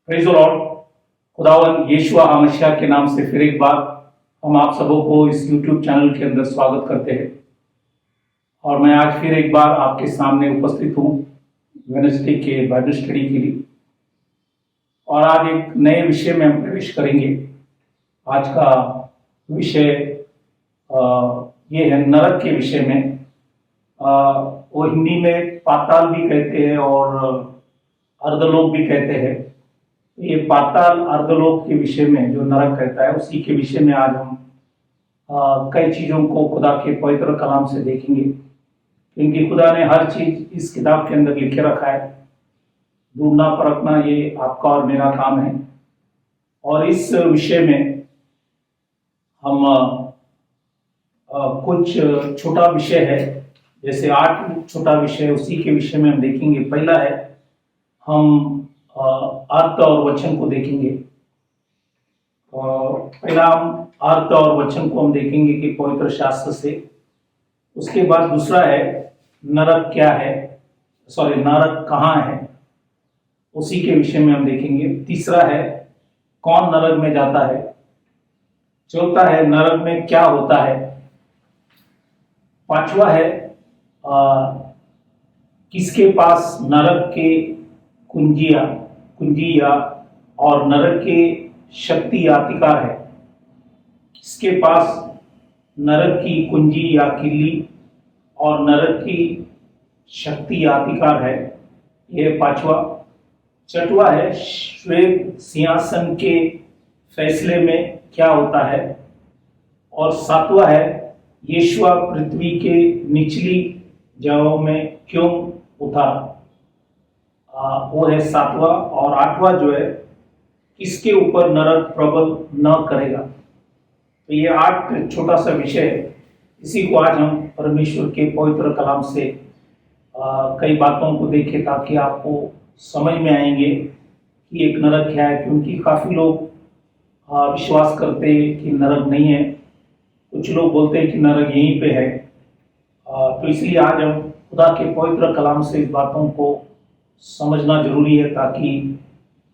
Praise the Lord. खुदावन यीशु मसीह के नाम से फिर एक बार हम आप सबों को इस यूट्यूब चैनल के अंदर स्वागत करते हैं। और मैं आज फिर एक बार आपके सामने उपस्थित हूँ वेडनेसडे के बाइबल स्टडी के लिए। और आज एक नए विषय में हम प्रवेश करेंगे। आज का विषय ये है नरक के विषय में। वो हिंदी में पाताल भी कहते हैं और अर्धलोक भी कहते हैं। ये पाताल अर्धलोक के विषय में जो नरक कहता है उसी के विषय में आज हम कई चीज़ों को खुदा के पवित्र कलाम से देखेंगे, क्योंकि खुदा ने हर चीज़ इस किताब के अंदर लिखे रखा है। ढूंढना परखना ये आपका और मेरा काम है। और इस विषय में हम कुछ छोटा विषय है, जैसे 8 छोटा विषय, उसी के विषय में हम देखेंगे। पहला है हम अर्थ और वचन को देखेंगे। पहला हम अर्थ और वचन को हम देखेंगे कि पवित्र शास्त्र से। उसके बाद दूसरा है नरक क्या है, नरक कहाँ है, उसी के विषय में हम देखेंगे। तीसरा है कौन नरक में जाता है। चौथा है नरक में क्या होता है। पांचवा है किसके पास नरक के कुंजी या और नरक के शक्ति या अधिकार है। किसके पास नरक की कुंजी या किल्ली और नरक की शक्ति या अधिकार है, यह पांचवा। छठवा है श्वेत सिंहासन के फैसले में क्या होता है। और सातवां है यीशु पृथ्वी के निचली जगहों में क्यों उतरा, वो है सातवां। और आठवां जो है किसके ऊपर नरक प्रबल न करेगा। तो ये 8 छोटा सा विषय है। इसी को आज हम परमेश्वर के पवित्र कलाम से कई बातों को देखें, ताकि आपको समझ में आएंगे कि एक नरक क्या है। क्योंकि काफ़ी लोग विश्वास करते हैं कि नरक नहीं है, कुछ लोग बोलते हैं कि नरक यहीं पे है। तो इसलिए आज हम खुदा के पवित्र कलाम से इस बातों को समझना जरूरी है, ताकि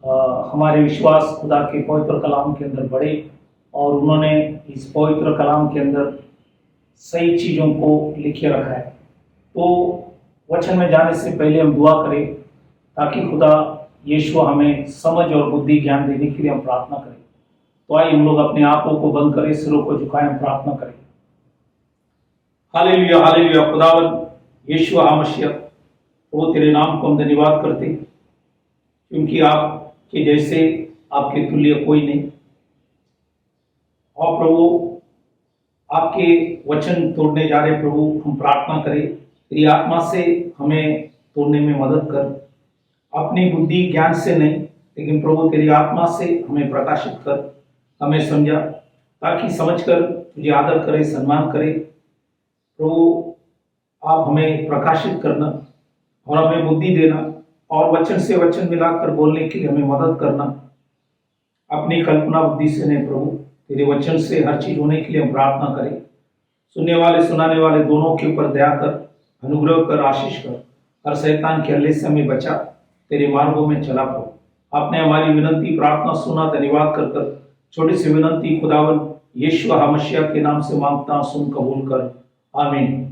हमारे विश्वास खुदा के पवित्र कलाम के अंदर बढ़े और उन्होंने इस पवित्र कलाम के अंदर सही चीज़ों को लिखे रखा है। तो वचन में जाने से पहले हम दुआ करें, ताकि खुदा यीशु हमें समझ और बुद्धि ज्ञान देने के लिए हम प्रार्थना करें। तो आइए हम लोग अपने आंखों को बंद करें, सिरों को झुकाएं, हम प्रार्थना करें। Hallelujah hallelujah. खुदावन यीशु मसीह, वो तेरे नाम को हम धन्यवाद करते, क्योंकि आपके जैसे आपके तुल्य कोई नहीं। और प्रभु आपके वचन तोड़ने जा रहे प्रभु, हम प्रार्थना करें तेरी आत्मा से हमें तोड़ने में मदद कर। अपनी बुद्धि ज्ञान से नहीं, लेकिन प्रभु तेरी आत्मा से हमें प्रकाशित कर, हमें समझा, ताकि समझकर तुझे आदर करे, सम्मान करे। प्रभु आप हमें प्रकाशित करना और हमें बुद्धि देना, और वचन से वचन मिलाकर बोलने के लिए हमें मदद करना। अपनी कल्पना बुद्धि से नहीं प्रभु, तेरे वचन से हर चीज होने के लिए हम प्रार्थना करें। सुनने वाले सुनाने वाले दोनों के ऊपर दया कर, अनुग्रह कर, आशीष कर। हर शैतान के हल्ले से हमें बचा, तेरे मार्गों में चला प्रभु। आपने हमारी विनती प्रार्थना सुना, धन्यवाद कर छोटी सी विनती खुदावन यीशु मसीह के नाम से मांगता, सुन कबूल कर, आमीन।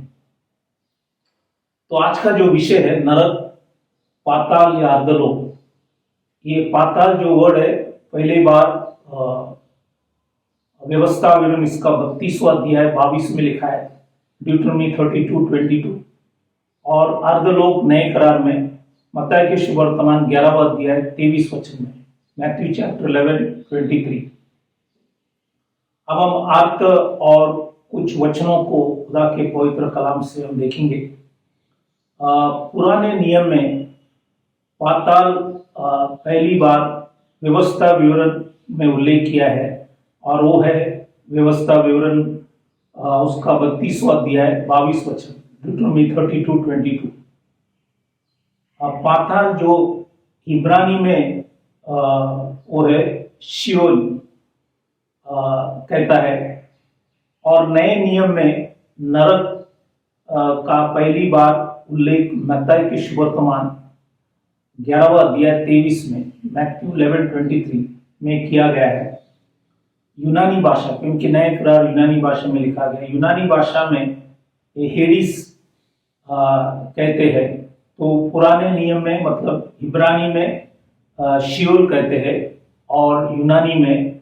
तो आज का जो विषय है नरक, पाताल या अर्धलोक। ये पाताल जो वर्ड है, पहली बार व्यवस्था विवरण इसका 32वां अध्याय 22 में लिखा है, ड्यूटरनॉमी 32:22। और अर्धलोक नए करार में मत्ती के शुभ वर्तमान 11वां अध्याय 23 वचन में, मैथ्यू चैप्टर 11:23। अब हम अर्थ और कुछ वचनों को खुदा के पवित्र कलाम से हम देखेंगे। पुराने नियम में पाताल पहली बार व्यवस्था विवरण में उल्लेख किया है, और वो है व्यवस्था विवरण उसका 32वां अध्याय 22 वचन, ड्यूटरनॉमी 32:22। पाताल जो इब्रानी में वो है शियोल कहता है। और नए नियम में नरक का पहली बार उल्लेख मत्ती के शुभ वर्तमान 11वां अध्याय 23 में, मैथ्यू 11:23 में किया गया है। यूनानी भाषा, क्योंकि नए करार यूनानी भाषा में लिखा गया। यूनानी भाषा में ये हेडिस कहते हैं, तो पुराने नियम में मतलब इब्रानी में शियोल कहते हैं और यूनानी में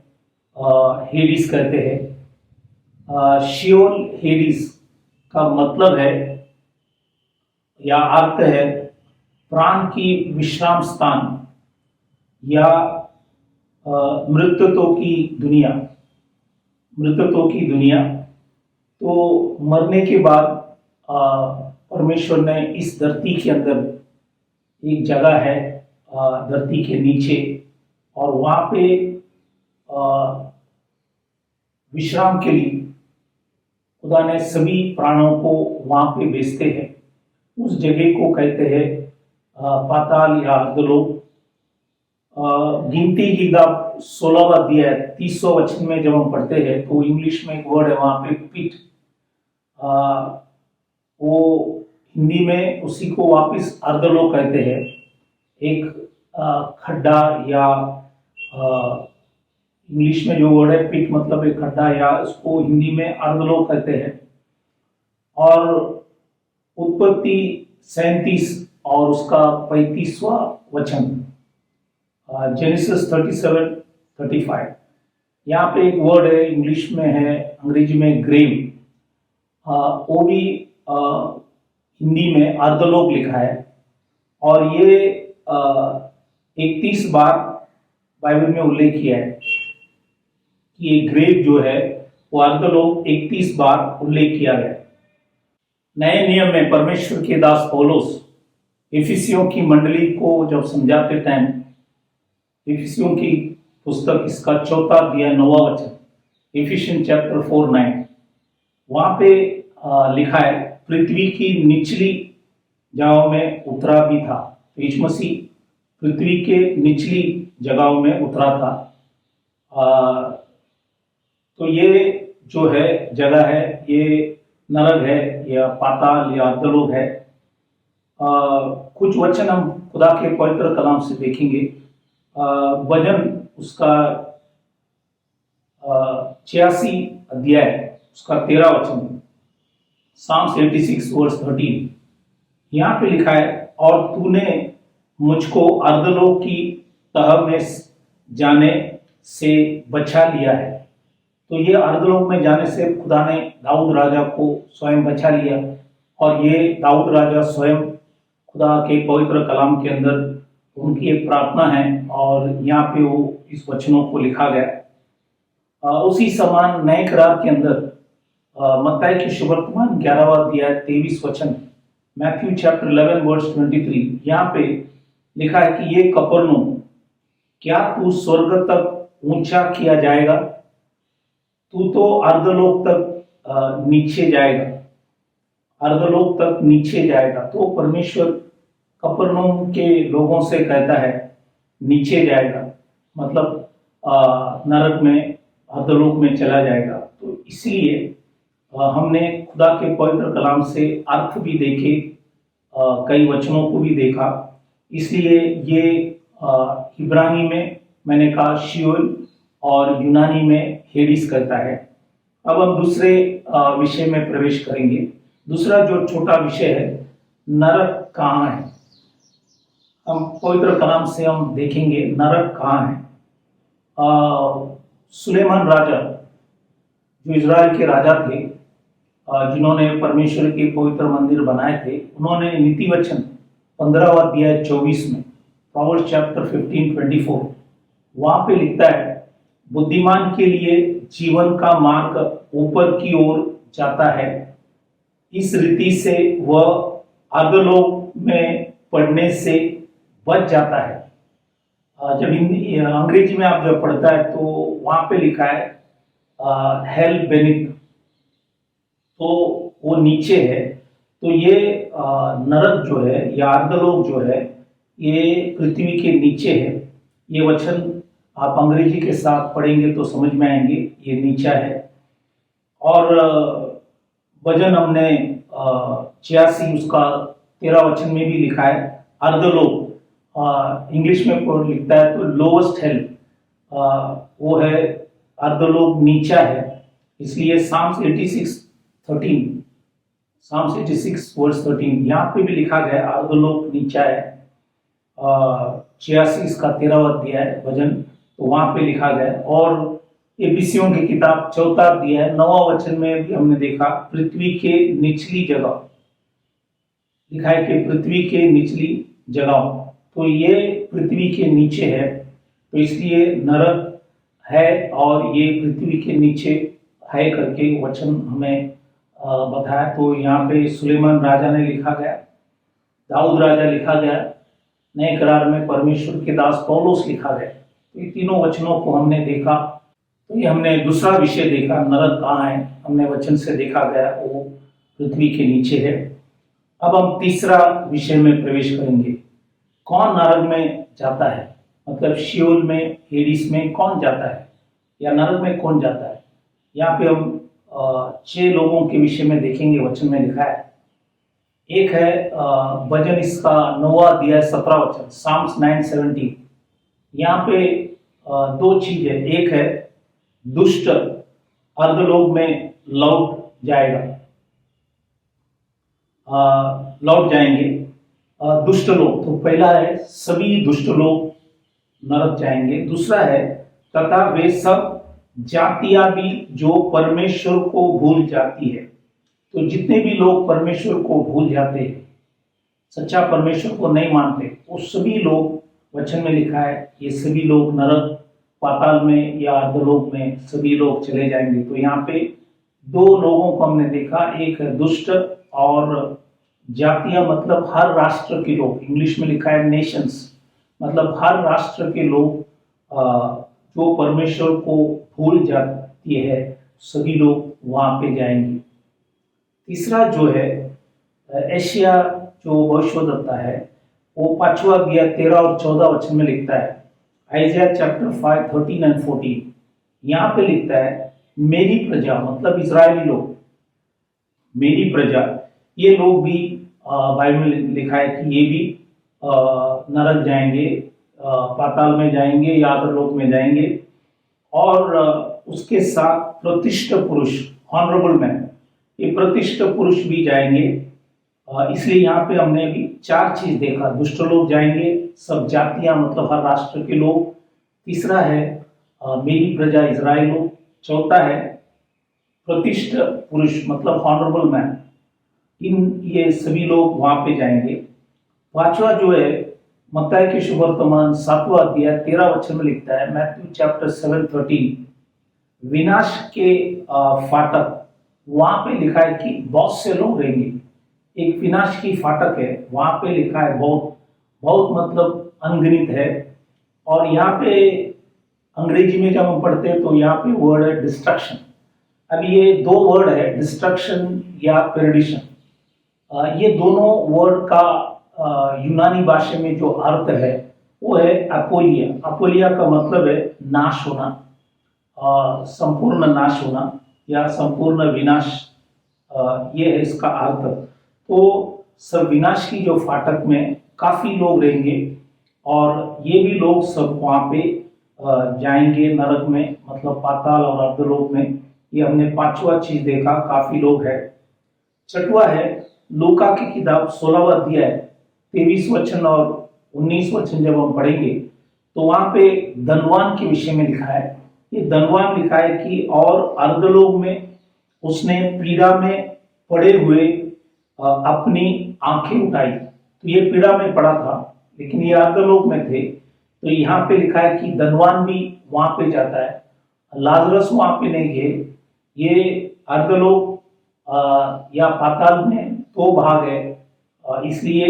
हेडिस कहते हैं। शियोल हेडिस का मतलब है या अर्थ है प्राण की विश्राम स्थान या मृतकों की दुनिया। मृतकों की दुनिया, तो मरने के बाद परमेश्वर ने इस धरती के अंदर एक जगह है धरती के नीचे, और वहाँ पे विश्राम के लिए खुदा ने सभी प्राणों को वहाँ पे भेजते हैं। उस जगह को कहते हैं पाताल या अर्धलोक। गिनती की किताब 16वां अध्याय 30वां वचन में जब हम पढ़ते हैं तो इंग्लिश में एक वर्ड है वहाँ पे पिट, वो हिंदी में उसी को वापस अर्धलोक कहते हैं। एक खड्डा या इंग्लिश में जो वर्ड है पिट मतलब एक खड्डा, या उसको हिंदी में अर्धलोक कहते हैं। और उत्पत्ति 37 और उसका 35वां वचन, जेनेसिस 37:35, यहाँ पे एक वर्ड है इंग्लिश में है, अंग्रेजी में ग्रेव, वो भी हिंदी में अर्धलोक लिखा है। और ये 31 बार बाइबल में उल्लेख किया है कि ये ग्रेव जो है वो अर्धलोक 31 बार उल्लेख किया गया है। नए नियम में परमेश्वर के दास पौलुस इफिसियों की मंडली को जब समझाते टाइम, इफिसियों की पुस्तक इसका 4 अध्याय 9वां वचन, इफिशियन चैप्टर 4:9, वहाँ पे लिखा है पृथ्वी की निचली जगहों में उतरा भी था। यीशु मसीह पृथ्वी के निचली जगहों में उतरा था। तो ये जो है जगह है, ये नरक है या पाताल या अर्धलोक है। कुछ वचन हम खुदा के पवित्र कलाम से देखेंगे। वचन उसका 86 अध्याय उसका 13 वचन, Psalms 86 वर्स 13, यहाँ पे लिखा है और तूने मुझको अर्धलोक की तह में जाने से बचा लिया है। तो ये अर्धलोक में जाने से खुदा ने दाऊद राजा को स्वयं बचा लिया, और ये दाऊद राजा स्वयं खुदा के पवित्र कलाम के अंदर उनकी एक प्रार्थना है, और यहाँ पे वो इस वचनों को लिखा गया। उसी समान नए करार के अंदर मत्ती की सुवर्तमान 11वां अध्याय 23 वचन, मैथ्यू चैप्टर 11 वर्स 23, यहाँ पे लिखा है कि ये कफरनहूम, क्या तू स्वर्ग तक ऊंचा किया जाएगा? तू तो अर्धलोक तक नीचे जाएगा, अर्धलोक तक नीचे जाएगा। तो परमेश्वर कफरनहूम के लोगों से कहता है नीचे जाएगा, मतलब नरक में, अर्धलोक में चला जाएगा। तो इसलिए हमने खुदा के पवित्र कलाम से अर्थ भी देखे, कई वचनों को भी देखा। इसलिए ये इब्रानी में मैंने कहा शियोल और यूनानी में हेडिस करता है। अब हम दूसरे विषय में प्रवेश करेंगे। दूसरा जो छोटा विषय है, नरक कहाँ है। हम पवित्र कलाम से हम देखेंगे नरक कहाँ है। सुलेमान राजा जो इज़राइल के राजा थे, जिन्होंने परमेश्वर के पवित्र मंदिर बनाए थे, उन्होंने नीति वचन 15वां अध्याय 24 में, प्रोवर्ब्स चैप्टर 15:24, वहां पे लिखता है बुद्धिमान के लिए जीवन का मार्ग ऊपर की ओर जाता है, इस रीति से वह अधोलोक में पढ़ने से बच जाता है। जब अंग्रेजी में आप जब पढ़ता है तो वहां पे लिखा है हेल बेनिथ, तो वो नीचे है। तो ये नरक जो है या अर्धलोक जो है ये पृथ्वी के नीचे है। ये वचन आप अंग्रेजी के साथ पढ़ेंगे तो समझ में आएंगे, ये नीचा है। और वचन हमने 86 उसका 13 वचन में भी लिखा है अर्धलोक, इंग्लिश में लिखता है तो लोवेस्ट हेल वो है, अर्धलोक नीचा है, इसलिए साम्स 86:13, साम्स 86:13 यहाँ पे भी लिखा गया अर्धलोक नीचा है। 86 इसका 13वां अध्याय है भजन, तो वहां पे लिखा गया। और एफिसियों की किताब 4वां अध्याय है 9वां वचन में भी हमने देखा पृथ्वी के निचली जगह लिखा है कि पृथ्वी के निचली जगह, तो ये पृथ्वी के नीचे है, तो इसलिए नरक है और ये पृथ्वी के नीचे है करके वचन हमें बताया। तो यहाँ पे सुलेमान राजा ने लिखा गया, दाऊद राजा लिखा गया, नए करार में परमेश्वर के दास पौलुस लिखा गया। तो ये तीनों वचनों को हमने देखा। तो ये हमने दूसरा विषय देखा, नरक कहाँ है, हमने वचन से देखा गया वो पृथ्वी के नीचे है। अब हम तीसरा विषय में प्रवेश करेंगे, कौन नरक में जाता है, मतलब शियोल में, हेडिस में कौन जाता है या नरक में कौन जाता है। यहाँ पे हम 6 लोगों के विषय में देखेंगे, वचन में लिखा है। एक है भजन इसका 9वां अध्याय 17 वचन, साम्स 9:17। यहाँ पे 2 चीज है, एक है दुष्ट अर्धलोक में लौट जाएगा, लौट जाएंगे दुष्ट लोग। तो पहला है सभी दुष्ट लोग नरक जाएंगे। दूसरा है तथा वे सब जातियां भी जो परमेश्वर को भूल जाती है। तो जितने भी लोग परमेश्वर को भूल जाते हैं, सच्चा परमेश्वर को नहीं मानते, वो सभी लोग वचन में लिखा है ये सभी लोग नरक, पाताल में या अर्धलोक में सभी लोग चले जाएंगे। तो यहाँ पे 2 लोगों को हमने देखा, एक है दुष्ट और जातियां, मतलब हर राष्ट्र के लोग, इंग्लिश में लिखा है नेशंस, मतलब हर राष्ट्र के लोग जो परमेश्वर को भूल जाती है, सभी लोग वहां पे जाएंगे। तीसरा जो है एशिया जो भविष्यवक्ता है, वो 5वां अध्याय 13 और 14 वचन में लिखता है, आइज़ाया चैप्टर 5 13 एंड 14। यहाँ पे लिखता है मेरी प्रजा, मतलब इजरायली लोग, मेरी प्रजा, ये लोग भी बाइबल में लिखा है कि ये भी नरक जाएंगे, पाताल में जाएंगे या अधोलोक में जाएंगे। और उसके साथ प्रतिष्ठित पुरुष, ऑनरेबल मैन, ये प्रतिष्ठित पुरुष भी जाएंगे। इसलिए यहाँ पे हमने अभी 4 चीज देखा, दुष्ट लोग जाएंगे, सब जातियां मतलब हर राष्ट्र के लोग, तीसरा है मेरी प्रजा इजराइल लोग, चौथा है प्रतिष्ठित पुरुष मतलब ऑनरेबल मैन, ये सभी लोग वहां पे जाएंगे। 5वां जो है मत्ती के सुवर्तमान 7वां अध्याय 13 वचन में लिखता है, मैथ्यू चैप्टर 7:13, विनाश के फाटक, वहां पे लिखा है कि बहुत से लोग रहेंगे। एक विनाश की फाटक है, वहां पे लिखा है बहुत, बहुत मतलब अनगिनत है। और यहाँ पे अंग्रेजी में जब हम पढ़ते हैं तो यहाँ पे वर्ड है डिस्ट्रक्शन। अब ये 2 वर्ड है, डिस्ट्रक्शन या पेरिडिशन। ये दोनों वर्ड का यूनानी भाषा में जो अर्थ है वो है अपोलिया। अपोलिया का मतलब है नाश होना, संपूर्ण नाश होना या संपूर्ण विनाश, ये है इसका अर्थ। तो सब विनाश की जो फाटक में काफी लोग रहेंगे और ये भी लोग सब वहां पे जाएंगे नरक में, मतलब पाताल और अर्धलोक में। ये हमने 5वां चीज देखा, काफी लोग है। 6वां है लूका की किताब 16वां अध्याय 23 वचन और 19 वचन जब हम पढ़ेंगे तो वहां पे धनवान के विषय में लिखा है। ये धनवान लिखा है कि और अर्धलोक में उसने पीड़ा में पड़े हुए अपनी आंखें उठाई। तो ये पीड़ा में पड़ा था लेकिन ये अर्धलोक में थे। तो यहाँ पे लिखा है कि धनवान भी वहां पे जाता है, लाजरस वहां पे नहीं गए। ये अर्धलोक या पाताल में 2 भाग है, इसलिए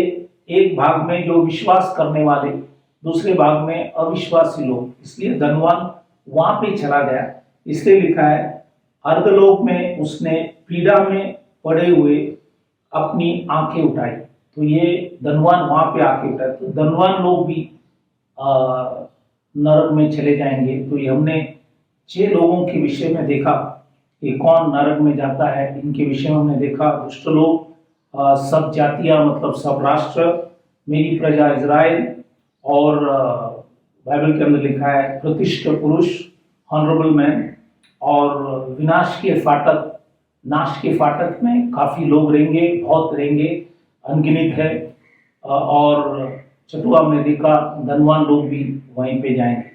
एक भाग में जो विश्वास करने वाले, दूसरे भाग में अविश्वासी लोग, इसलिए धनवान वहां पे चला गया। इसलिए लिखा है अर्धलोक में उसने पीड़ा में पड़े हुए अपनी आंखें उठाई। तो ये धनवान वहां पे आंखें उठाए, तो धनवान लोग भी नरक में चले जाएंगे। तो ये हमने 6 लोगों के विषय में देखा कि कौन नरक में जाता है, इनके विषय में हमने देखा। दुष्ट लोग, सब जातियां मतलब सब राष्ट्र, मेरी प्रजा इजराइल, और बाइबल के अंदर लिखा है प्रतिष्ठित पुरुष, ऑनरेबल मैन, और विनाश के फाटक, नाश के फाटक में काफी लोग रहेंगे, बहुत रहेंगे, अनगिनत है। और चटुआ में देखा धनवान लोग भी वहीं पे जाएंगे।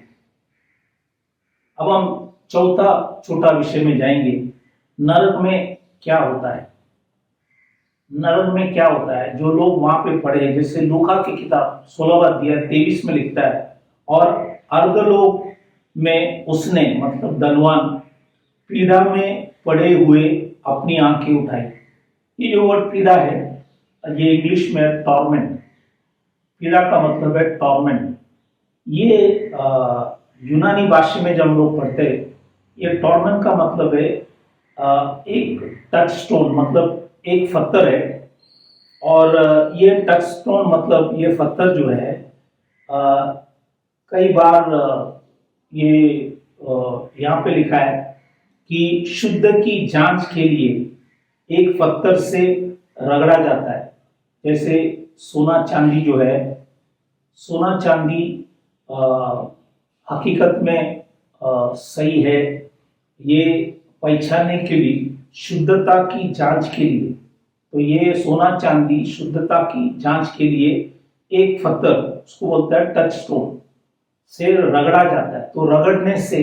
अब हम चौथा छोटा विषय में जाएंगे, नरक में क्या होता है। नरक में क्या होता है, जो लोग वहां पे पड़े हैं, जैसे लूका की किताब 16 अध्याय 23 में लिखता है, और अर्धलोक में उसने, मतलब धनवान, पीड़ा में पड़े हुए अपनी आंखें उठाई। ये जो वर्ड पीड़ा है, ये इंग्लिश में टॉर्मेंट, पीड़ा का मतलब है टॉर्मेंट। ये यूनानी भाषा में जब हम लोग पढ़ते हैं, ये टॉर्मेंट का मतलब है एक टच स्टोन, मतलब एक पत्थर है, और ये टच स्टोन मतलब ये पत्थर जो है कई बार ये यहाँ पे लिखा है कि शुद्ध की जांच के लिए एक पत्थर से रगड़ा जाता है। जैसे सोना चांदी जो है, सोना चांदी हकीकत में सही है, ये पहचानने के लिए, शुद्धता की जांच के लिए, तो ये सोना चांदी शुद्धता की जांच के लिए एक पत्थर, उसको बोलता है टच स्टोन, से रगड़ा जाता है। तो रगड़ने से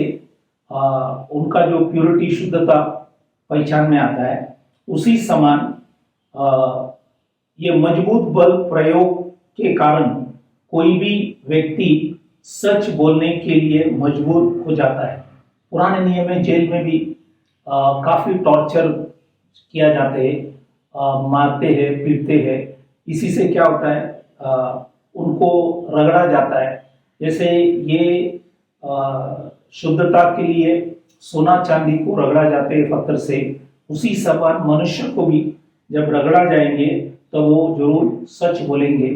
उनका जो प्योरिटी, शुद्धता पहचान में आता है। उसी समान ये मजबूत बल प्रयोग के कारण कोई भी व्यक्ति सच बोलने के लिए मजबूर हो जाता है। पुराने नियम में जेल में भी काफी टॉर्चर किया जाते हैं, मारते हैं, पीटते हैं। इसी से क्या होता है, उनको रगड़ा जाता है। जैसे ये शुद्धता के लिए सोना चांदी को रगड़ा जाते हैं पत्थर से, उसी समान मनुष्य को भी जब रगड़ा जाएंगे तो वो जरूर सच बोलेंगे।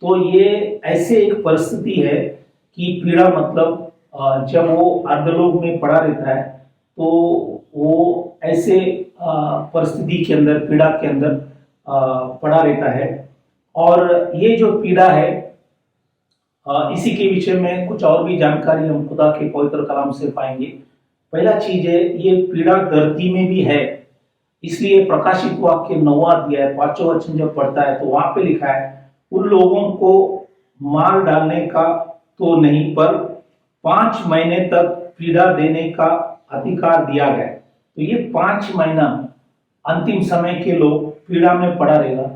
तो ये ऐसे एक परिस्थिति है कि पीड़ा मतलब जब वो अर्धलोक में पड़ा रहता है तो वो ऐसे परिस्थिति के अंदर, पीड़ा के अंदर पड़ा रहता है। और ये जो पीड़ा है, इसी के विषय में कुछ और भी जानकारी हम खुदा के पवित्र कलाम से पाएंगे। पहला चीज है, ये पीड़ा धरती में भी है। इसलिए प्रकाशित वाक्य 9 अध्याय 5वां वचन जब पढ़ता है तो वहां पे लिखा है, उन लोगों को मार डालने का तो नहीं, पर 5 महीने तक पीड़ा देने का अधिकार दिया गया। तो ये 5 महीना अंतिम समय के लोग पीड़ा में पड़ा रहेगा।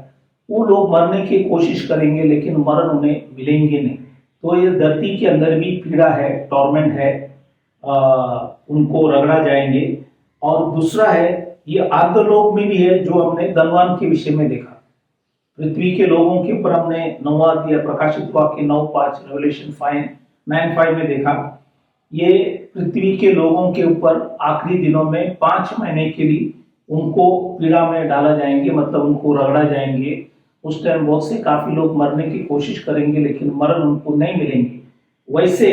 वो लोग मरने की कोशिश करेंगे लेकिन मरण उन्हें मिलेंगे नहीं। तो ये धरती के अंदर भी पीड़ा है, टॉर्मेंट है, उनको रगड़ा जाएंगे। और दूसरा है, ये आर्धलोक में भी है, जो हमने धनवान के विषय में देखा। पृथ्वी के लोगों के ऊपर हमने 9 अध्याय प्रकाशित वाक्य 9:5 रेवलेशन 9:5 में देखा। ये पृथ्वी के लोगों के ऊपर आखिरी दिनों में 5 महीने के लिए उनको पीड़ा में डाला जाएंगे, मतलब उनको रगड़ा जाएंगे। उस टाइम बहुत से काफी लोग मरने की कोशिश करेंगे लेकिन मरण उनको नहीं मिलेंगे। वैसे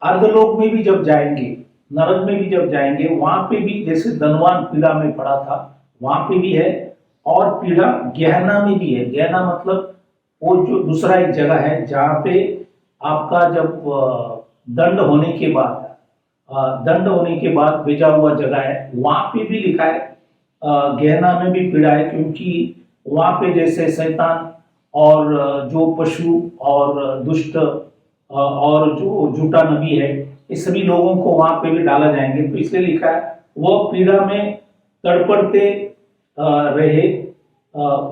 अर्धलोक में भी जब जाएंगे, नरक में भी जब जाएंगे, वहां पे भी जैसे धनवान पीड़ा में पड़ा था, वहां पे भी है। और पीड़ा गहना में भी है। गहना मतलब वो जो दूसरा एक जगह है जहाँ पे आपका जब दंड होने के बाद, भेजा हुआ जगह है, वहां पे भी लिखा है गहना में भी पीड़ा है। क्योंकि वहां पे जैसे शैतान और जो पशु और दुष्ट और जो झूठा नबी है, ये सभी लोगों को वहां पे भी डाला जाएंगे। तो इसलिए लिखा है वो पीड़ा में तड़पड़ते रहे।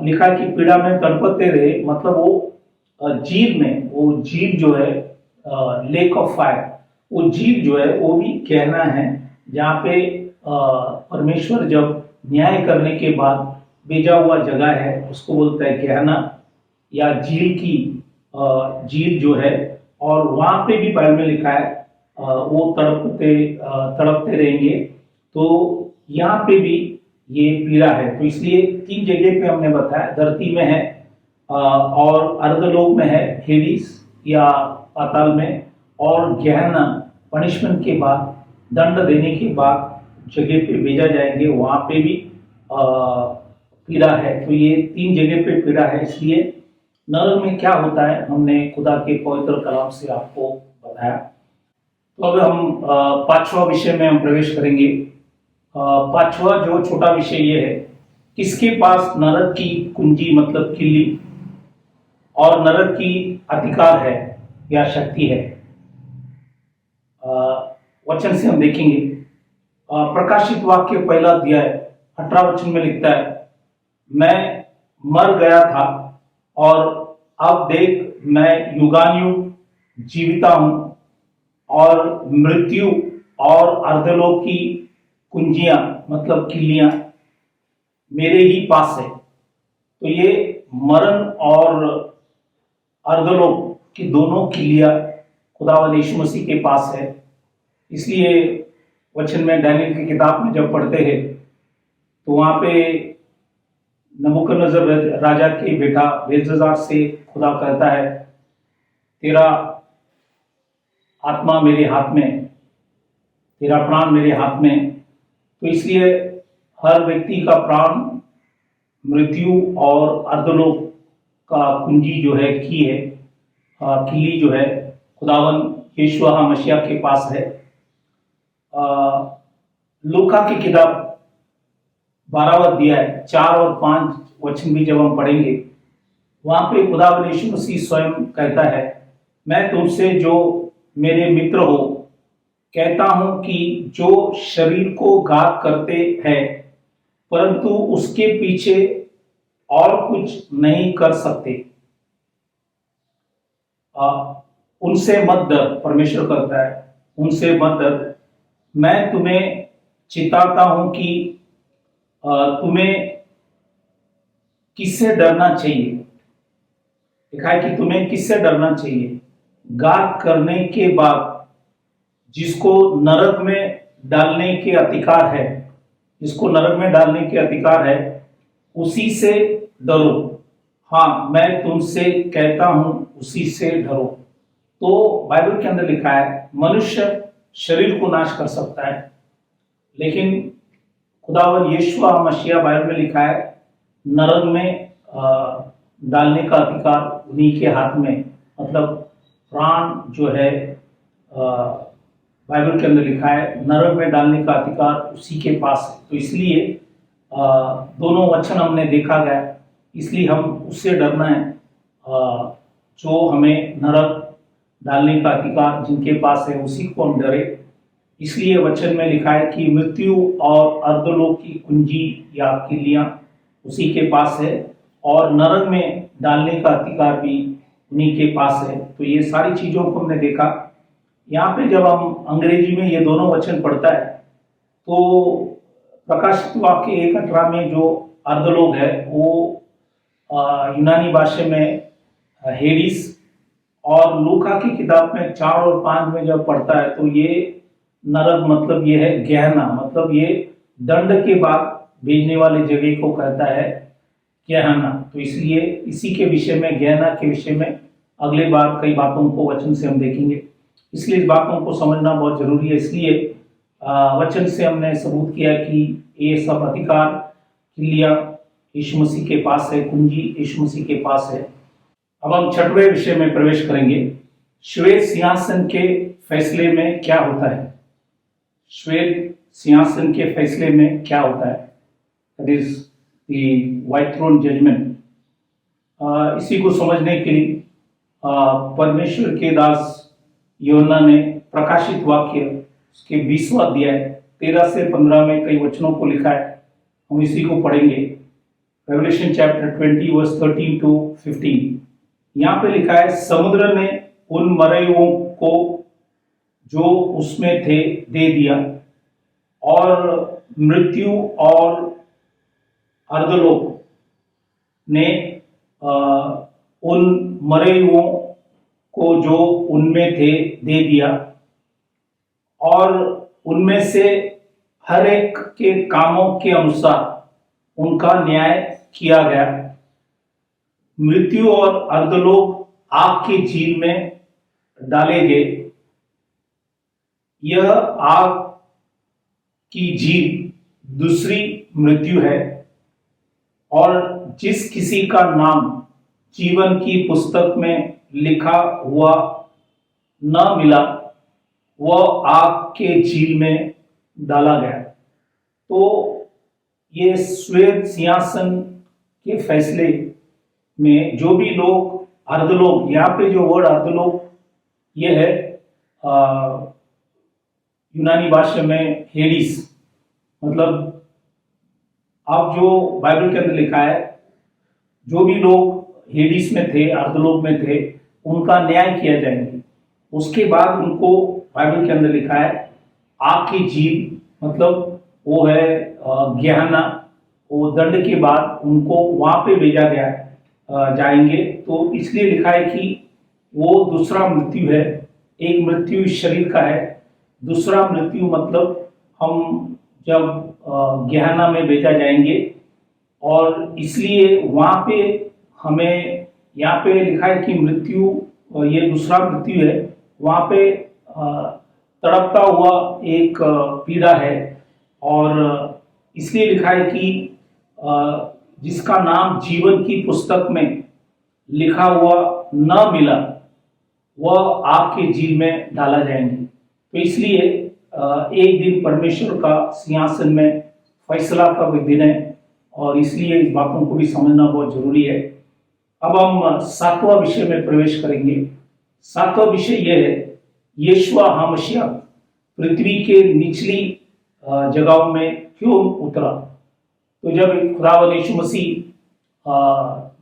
लिखा कि पीड़ा में तड़पते रहे, मतलब वो जीव में, वो जीव जो है लेक ऑफ फायर, वो जीव जो है वो भी कहना है, जहाँ पे परमेश्वर जब न्याय करने के बाद भेजा हुआ जगह है, उसको बोलता है गहना या झील की झील जो है। और वहां पे भी बाइबल में लिखा है वो तड़पते रहेंगे। तो यहाँ पे भी ये पीड़ा है। तो इसलिए 3 जगह पे हमने बताया, धरती में है, और अर्धलोक में है, हेडिस या पाताल में, और गहना पनिशमेंट के बाद, दंड देने के बाद जगह पे भेजा जाएंगे, वहां पे भी पीड़ा है। तो ये 3 जगह पे पीड़ा है। इसलिए नरक में क्या होता है हमने खुदा के पवित्र कलाम से आपको बताया। तो अब हम पांचवा विषय में हम प्रवेश करेंगे। पांचवा जो छोटा विषय ये है, किसके पास नरक की कुंजी मतलब किल्ली और नरक की अधिकार है या शक्ति है। वचन से हम देखेंगे। प्रकाशित वाक्य पहला अध्याय 18 वचन में लिखता है, मैं मर गया था और अब देख मैं युगानुयुग जीविता हूं और मृत्यु और अर्धलोक की कुंजियां मतलब किल्लियां मेरे ही पास है। तो ये मरण और अर्धलोक की दोनों किल्लियां खुदावंद यीशु मसीह के पास है। इसलिए वचन में दानियेल की किताब में जब पढ़ते हैं तो वहां पे नबूकदनेस्सर राजा के बेटा बेलशस्सर से खुदा कहता है, तेरा आत्मा मेरे हाथ में, तेरा प्राण मेरे हाथ में। तो इसलिए हर व्यक्ति का प्राण मृत्यु और अर्धलोक का कुंजी जो है की है, किल्ली जो है खुदावंद यीशु मसीह के पास है। लूका की किताब 12वां अध्याय 4 और 5 वचन भी जब हम पढ़ेंगे, वहां पे खुदावंद यीशु मसीह स्वयं कहता है, मैं तुमसे जो मेरे मित्र हो कहता हूं कि जो शरीर को घात करते हैं परंतु उसके पीछे और कुछ नहीं कर सकते, उनसे मत डर। परमेश्वर कहता है उनसे मत डर। मैं तुम्हें चिताता हूं कि तुम्हें किससे डरना चाहिए। लिखा है कि तुम्हें किससे डरना चाहिए। घात करने के बाद जिसको नरक में डालने के अधिकार है, जिसको नरक में डालने के अधिकार है, उसी से डरो। हाँ, मैं तुमसे कहता हूं उसी से डरो। तो बाइबल के अंदर लिखा है मनुष्य शरीर को नाश कर सकता है, लेकिन खुदावंद यीशु मसीह बाइबल में लिखा है नरक में डालने का अधिकार उन्हीं के हाथ में, मतलब प्राण जो है बाइबल के अंदर लिखा है नरक में डालने का अधिकार उसी के पास है। तो इसलिए दोनों वचन हमने देखा गया, इसलिए हम उससे डरना है जो हमें नरक डालने का अधिकार जिनके पास है उसी को हम डरे। इसलिए वचन में लिखा है कि मृत्यु और अर्धलोक की कुंजी या किल्लियां उसी के पास है और नरक में डालने का अधिकार भी उन्हीं के पास है। तो ये सारी चीजों को हमने देखा। यहाँ पे जब हम अंग्रेजी में ये दोनों वचन पढ़ता है तो प्रकाशित वाक्य 1:18 में जो अर्धलोक है वो यूनानी भाषा में हेडिस, और लूका की किताब में 4 और 5 में जब पढ़ता है तो ये नरक मतलब ये है गहना, मतलब ये दंड के बाद भेजने वाले जगह को कहता है गहना। तो इसलिए इसी के विषय में, गहना के विषय में अगले बार कई बातों को वचन से हम देखेंगे। इसलिए इस बातों को समझना बहुत जरूरी है। इसलिए वचन से हमने सबूत किया कि ये सब अधिकार किल्लियां यीशु मसीह के पास है, कुंजी यीशु मसीह के पास है। अब हम छठवें विषय में प्रवेश करेंगे। श्वेत सिंहासन के फैसले में क्या होता है। श्वेत सिंहासन के फैसले में क्या होता है, that is the white throne judgement. इसी को समझने के लिए परमेश्वर के दास यूहन्ना ने प्रकाशित वाक्य उसके 20वां अध्याय 13 से 15 में कई वचनों को लिखा है, हम इसी को पढ़ेंगे। Revelation chapter 20 verse 13 to 15। यहाँ पे लिखा है, समुद्र ने उन मरे हुओं को जो उसमें थे दे दिया और मृत्यु और अर्धलोक ने उन मरे हुओं को जो उनमें थे दे दिया और उनमें से हर एक के कामों के अनुसार उनका न्याय किया गया। मृत्यु और अर्धलोक आग की झील में डाले गए। यह आग की झील दूसरी मृत्यु है और जिस किसी का नाम जीवन की पुस्तक में लिखा हुआ न मिला वह आग के झील में डाला गया। तो ये श्वेत सिंहासन के फैसले में जो भी लोग अर्धलोक, यहाँ पे जो वर्ड अर्धलोक ये है यूनानी भाषा में हेडिस, मतलब अब जो बाइबल के अंदर लिखा है जो भी लोग हेडिस में थे, अर्धलोक में थे, उनका न्याय किया जाएंगे। उसके बाद उनको बाइबल के अंदर लिखा है आग की झील, मतलब वो है गेहना, वो दंड के बाद उनको वहां पे भेजा गया जाएंगे। तो इसलिए लिखा है कि वो दूसरा मृत्यु है। एक मृत्यु शरीर का है, दूसरा मृत्यु मतलब हम जब गेहना में भेजा जाएंगे। और इसलिए वहां पे हमें यहाँ पे लिखा है कि मृत्यु, ये दूसरा मृत्यु है, वहां पे तड़पता हुआ एक पीड़ा है। और इसलिए लिखा है कि जिसका नाम जीवन की पुस्तक में लिखा हुआ न मिला वह आग के झील में डाला जाएंगे। तो इसलिए एक दिन परमेश्वर का सिंहासन में फैसला का भी दिन है और इसलिए इस बातों को भी समझना बहुत जरूरी है। अब हम सातवां विषय में प्रवेश करेंगे। सातवां विषय यह है यीशु मसीह पृथ्वी के निचली जगहों में क्यों उतरा। तो जब खुदावंद यीशु मसीह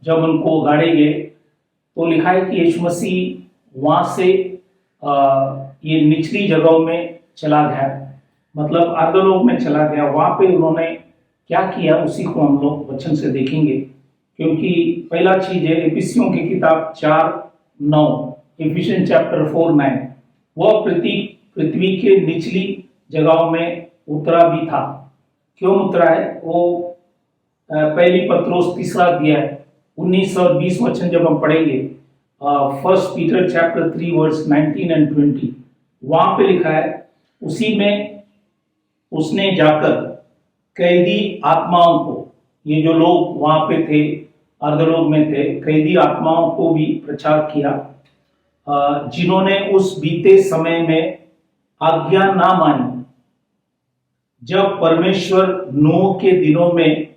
जब उनको गाड़े गए तो लिखा है कि यीशु मसीह वहां से ये निचली जगहों में चला गया, मतलब अर्धलोक में चला गया। वहां पे उन्होंने क्या किया उसी को हम लोग वचन से देखेंगे। क्योंकि पहला चीज है इफिसियों की किताब 4:9, इफिशियन चैप्टर 4:9, वह पृथ्वी के निचली जगहों में उतरा भी था। क्यों उतरा है? वो पहली पत्रोस 3 अध्याय 19 और 20 वचन जब हम पढ़ेंगे, first Peter chapter 3 verse 19 and 20, वहां पे लिखा है उसी में उसने जाकर कैदी आत्माओं को, ये जो लोग वहां पे थे अर्धलोक में थे, कैदी आत्माओं को भी प्रचार किया जिन्होंने उस बीते समय में आज्ञा ना मानी जब परमेश्वर नूह के दिनों में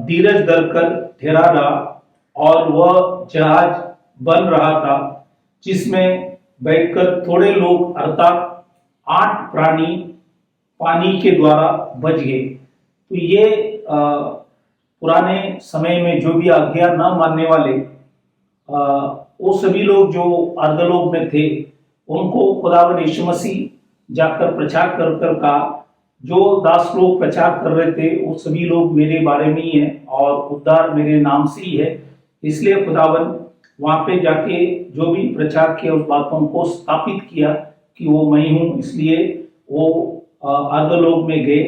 धीरज धरकर ठहरा रहा और वह जहाज बन रहा था जिसमें बैठकर थोड़े लोग अर्थात 8 प्राणी पानी के द्वारा बच गए। तो ये पुराने समय में जो भी आज्ञा न मानने वाले वो सभी लोग जो अर्धलोक में थे उनको खुदावंद यीशु मसीह जाकर प्रचार कर कर कहा, जो दास लोग प्रचार कर रहे थे वो सभी लोग मेरे बारे में ही है और उद्धार मेरे नाम से ही है। इसलिए खुदावंद वहां पे जाके जो भी प्रचार किया उस बातों को स्थापित किया कि वो मैं हूँ। इसलिए वो अर्धलोक में गए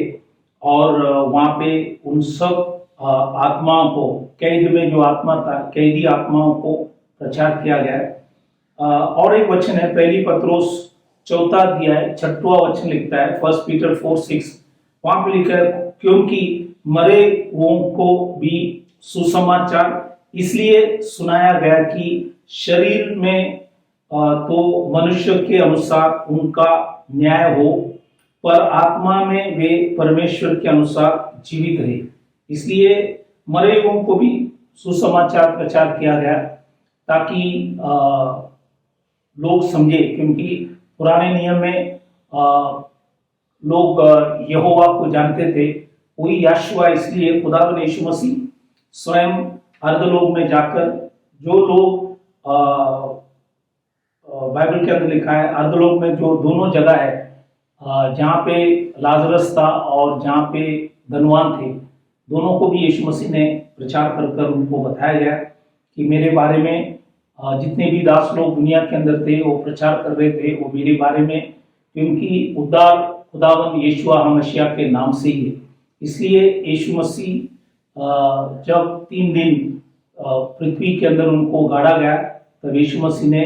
और वहां पे उन सब आत्माओं को, कैद में जो आत्मा था कैदी आत्माओं को प्रचार किया गया। और एक वचन है पहली पत्रोस 4 अध्याय 6वां वचन लिखता है, फर्स्ट पीटर 4:6, वहां पे लिखा है क्योंकि मरे हुओं को भी सुसमाचार इसलिए सुनाया गया कि शरीर में तो मनुष्य के अनुसार उनका न्याय हो, पर आत्मा में वे परमेश्वर के अनुसार जीवित रहे। इसलिए मरे हुओं को भी सुसमाचार प्रचार किया गया ताकि लोग समझे। क्योंकि पुराने नियम में लोग यहोवा को जानते थे, वही यहोशुआ। इसलिए खुदावंद यीशु मसीह स्वयं अर्धलोक में जाकर जो लोग बाइबल के अंदर लिखा है अर्धलोक में जो दोनों जगह है जहाँ पे लाजरस था और जहाँ पे धनवान थे, दोनों को भी यीशु मसीह ने प्रचार कर कर उनको बताया गया कि मेरे बारे में जितने भी दास लोग दुनिया के अंदर थे वो प्रचार कर रहे थे वो मेरे बारे में, क्योंकि उद्धार खुदावंद यीशु मसीह के नाम से ही है। इसलिए यीशु मसीह जब 3 दिन पृथ्वी के अंदर उनको गाड़ा गया तब यीशु मसीह ने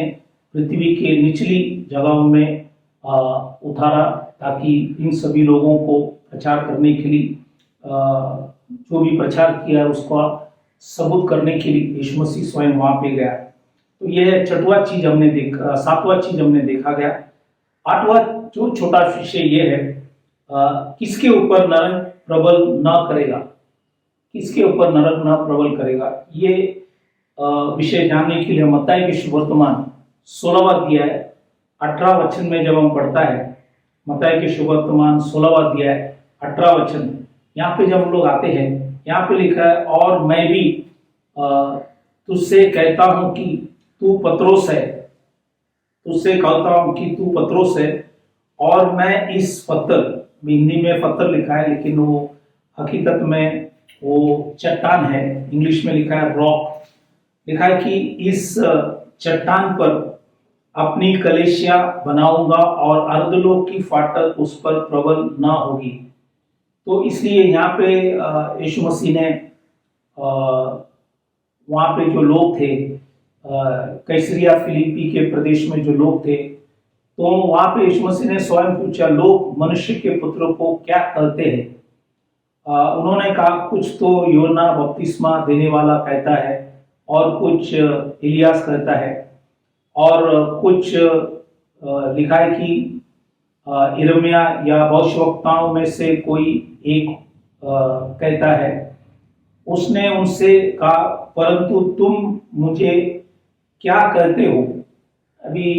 पृथ्वी के निचली जगहों में उतारा ताकि इन सभी लोगों को प्रचार करने के लिए जो भी प्रचार किया उसका सबूत करने के लिए यीशु मसीह स्वयं वहां पे गया। तो यह छठवां चीज हमने देखा, सातवां चीज हमने देखा गया। आठवां जो छोटा विषय ये है, किसके ऊपर नरक प्रबल न करेगा, किसके ऊपर नरक न प्रबल करेगा। ये विषय जानने के लिए मत्ती के सुवर्तमान 16वां अध्याय 18 वचन में जब हम पढ़ता है, मत्ती के सुवर्तमान 16वां अध्याय 18 वचन, यहाँ पे जब हम लोग आते हैं, यहाँ पे लिखा है, और मैं भी तुझसे कहता हूं कि तू पत्रोस है, तुझसे कहता हूं कि तू पत्रोस है, और मैं इस पत्थर, हिंदी में पत्थर लिखा है लेकिन वो हकीकत में वो चट्टान है, इंग्लिश में लिखा है रॉक, लिखा है कि इस चट्टान पर अपनी कलीसिया बनाऊंगा और अर्धलोक की फाटक उस पर प्रबल ना होगी। तो इसलिए यहाँ पे यीशु मसीह ने वहाँ पे जो लोग थे, कैसरिया फिलिपी के प्रदेश में जो लोग थे, तो वहाँ पे यीशु मसीह ने स्वयं पूछा, लोग मनुष्य के पुत्र को क्या कहते हैं? उन्होंने कहा, कुछ तो यूहन्ना बपतिस्मा देने वाला कहता है, और कुछ इलियास कहता है, और कुछ लिखा है कि यिर्मयाह या भविष्यवक्ताओं में से कोई एक कहता है। उसने उनसे कहा, परंतु तुम मुझे क्या कहते हो? अभी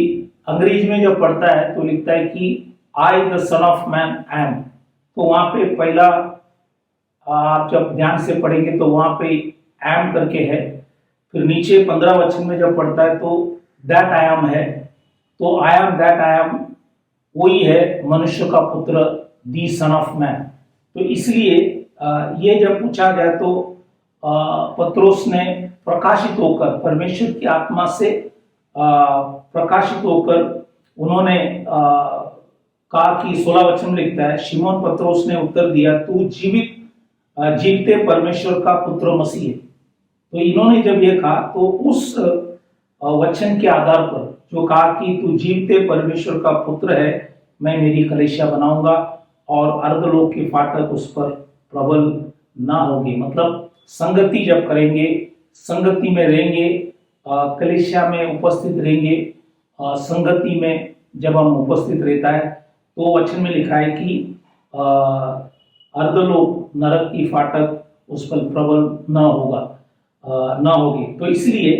अंग्रेजी में जब पढ़ता है तो लिखता है कि I the son of man am. तो वहां पे पहला आप जब ध्यान से पढ़ेंगे तो वहां पे एम करके है, फिर नीचे 15 वचन में जब पढ़ता है तो दैट आई एम है। तो I am that I am वही है मनुष्य का पुत्र, दी सन ऑफ मैन। तो इसलिए ये जब पूछा गया तो पत्रोस ने प्रकाशित होकर, परमेश्वर की आत्मा से प्रकाशित होकर उन्होंने कहा कि 16 वचन में लिखता है, शिमोन पत्रोस ने उत्तर दिया, तू जीवते परमेश्वर का पुत्र मसीह है। तो इन्होंने जब ये कहा तो उस वचन के आधार पर जो कहा कि तू जीवते परमेश्वर का पुत्र है, मैं मेरी कलीसिया बनाऊंगा और अर्धलोक के फाटक उस पर प्रबल ना होगी। मतलब संगति जब करेंगे, संगति में रहेंगे, कलीसिया में उपस्थित रहेंगे, संगति में जब हम उपस्थित रहता है तो वचन में लिखा है कि अर्धलोक नरक की फाटक उस पर प्रबल ना होगा, ना होगी। तो इसलिए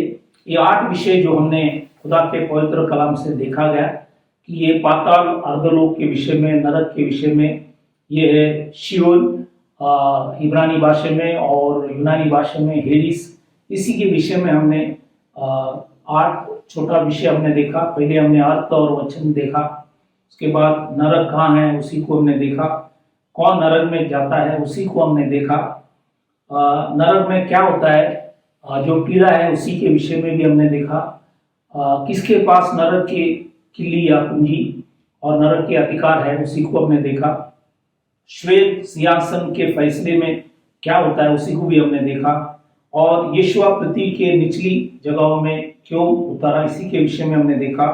ये 8 विषय जो हमने खुदा के पवित्र कलाम से देखा गया कि ये पाताल अर्धलोक के विषय में, नरक के विषय में, ये है शियोल इब्रानी भाषा में और यूनानी भाषा में हेडिस। इसी के विषय में हमने 8 छोटा विषय हमने देखा। पहले हमने अर्थ और वचन देखा, उसके बाद नरक कहाँ है उसी को हमने देखा, कौन नरक में जाता है उसी को हमने देखा, नरक में क्या होता है, जो पीड़ा है उसी के विषय में भी हमने देखा, किसके पास नरक की किल्ली या कुंजी और नरक के अधिकार है उसी को हमने देखा, श्वेत सिंहासन के फैसले में क्या होता है उसी को भी हमने देखा, और यीशु पृथ्वी के निचली जगहों में क्यों उतारा इसी के विषय में हमने देखा,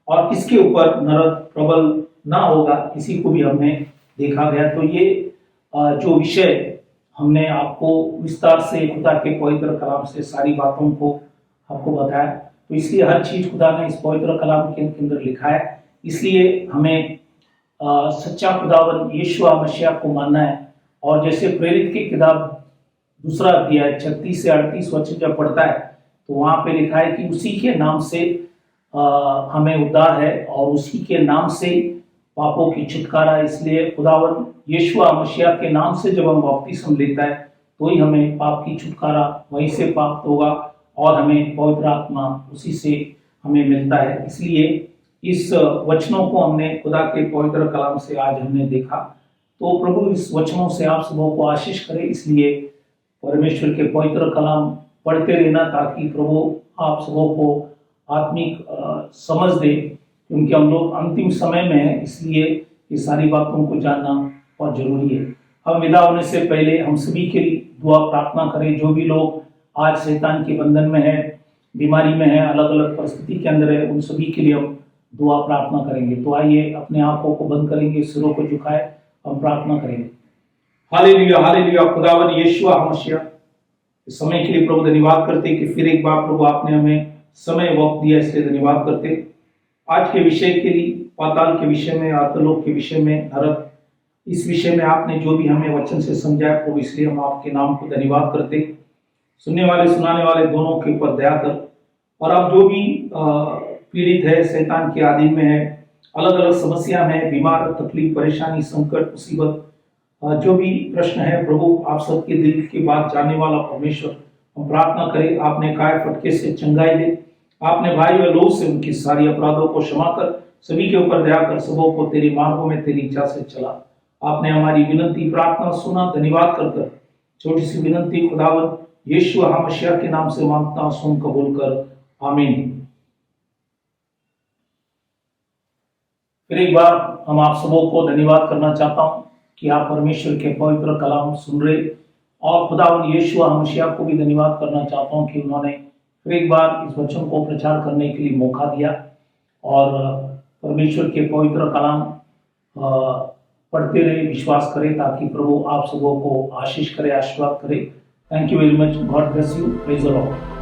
और किसके ऊपर नरक प्रबल ना होगा इसी को भी हमने देखा गया। तो ये जो विषय हमने आपको विस्तार से खुदा के पवित्र कलाम से सारी बातों को आपको बताया। तो इसलिए हर चीज खुदा ने इस पवित्र कलाम के अंदर लिखा है, इसलिए हमें सच्चा खुदावन यीशु मसीह को मानना है। और जैसे प्रेरित की किताब 2 अध्याय 36 से 38 वचन जब पढ़ता है तो वहां पे लिखा है कि उसी के नाम से हमें उद्धार है और उसी के नाम से पापों की छुटकारा। इसलिए खुदावन यीशु मसीह के नाम से जब हम बपतिस्म लेता है तो ही हमें पाप की छुटकारा वहीं से प्राप्त होगा और हमें पवित्र आत्मा उसी से हमें मिलता है। इसलिए इस वचनों को हमने खुदा के पवित्र कलाम से आज हमने देखा। तो प्रभु इस वचनों से आप सबों को आशीष करे। इसलिए परमेश्वर के पवित्र कलाम पढ़ते रहना ताकि प्रभु आप सबों को आत्मिक समझ दे, क्योंकि हम लोग अंतिम समय में हैं, इसलिए ये सारी बातों को जानना बहुत जरूरी है। हम विदा होने से पहले हम सभी के लिए दुआ प्रार्थना करें। जो भी लोग आज शैतान के बंधन में है, बीमारी में है, अलग अलग परिस्थिति के अंदर है, उन सभी के लिए हम दुआ प्रार्थना करेंगे। तो आइए अपने आंखों को बंद करेंगे, सिरों को झुकाए हम प्रार्थना करेंगे। Hallelujah hallelujah. खुदावन यीशु मसीह इस समय के लिए प्रभु धन्यवाद करते कि फिर एक बार प्रभु आपने हमें समय वक्त दिया, इसलिए धन्यवाद करते। आज के विषय के लिए पाताल के विषय में, आतलोक के विषय में, नरक, इस विषय में आपने जो भी हमें वचन से समझाया प्रभु, इसलिए हम आपके नाम को धन्यवाद करते। सुनने वाले सुनाने वाले दोनों के ऊपर दया कर, और आप जो भी पीड़ित है, शैतान के अधीन में है, अलग अलग समस्या में, बीमार, तकलीफ, परेशानी, संकट, मुसीबत, जो भी प्रश्न है प्रभु, आप सबके दिल की बात जानने वाला परमेश्वर, हम प्रार्थना करें आपने काय फटके से चंगाई दे, आपने भाई व लोग से उनकी सारी अपराधों को क्षमा कर, सभी के ऊपर दया कर, सबों को तेरी मार्गों में तेरी इच्छा से चला। आपने हमारी विनती प्रार्थना सुना, धन्यवाद कर छोटी सी विनती खुदावन यीशु मसीह के नाम से मांगता, सुन कबूल कर, आमीन। फिर एक बार हम आप सबों को धन्यवाद करना चाहता हूं कि आप परमेश्वर के पवित्र कलाम सुन रहे, और खुदावन यीशु मसीह को भी धन्यवाद करना चाहता हूं कि उन्होंने फिर एक बार इस वचन को प्रचार करने के लिए मौका दिया, और परमेश्वर के पवित्र कलाम पढ़ते रहे, विश्वास करें, ताकि प्रभु आप सबों को आशीष करे, आशीर्वाद करे। Thank you very much, God bless you, praise the Lord.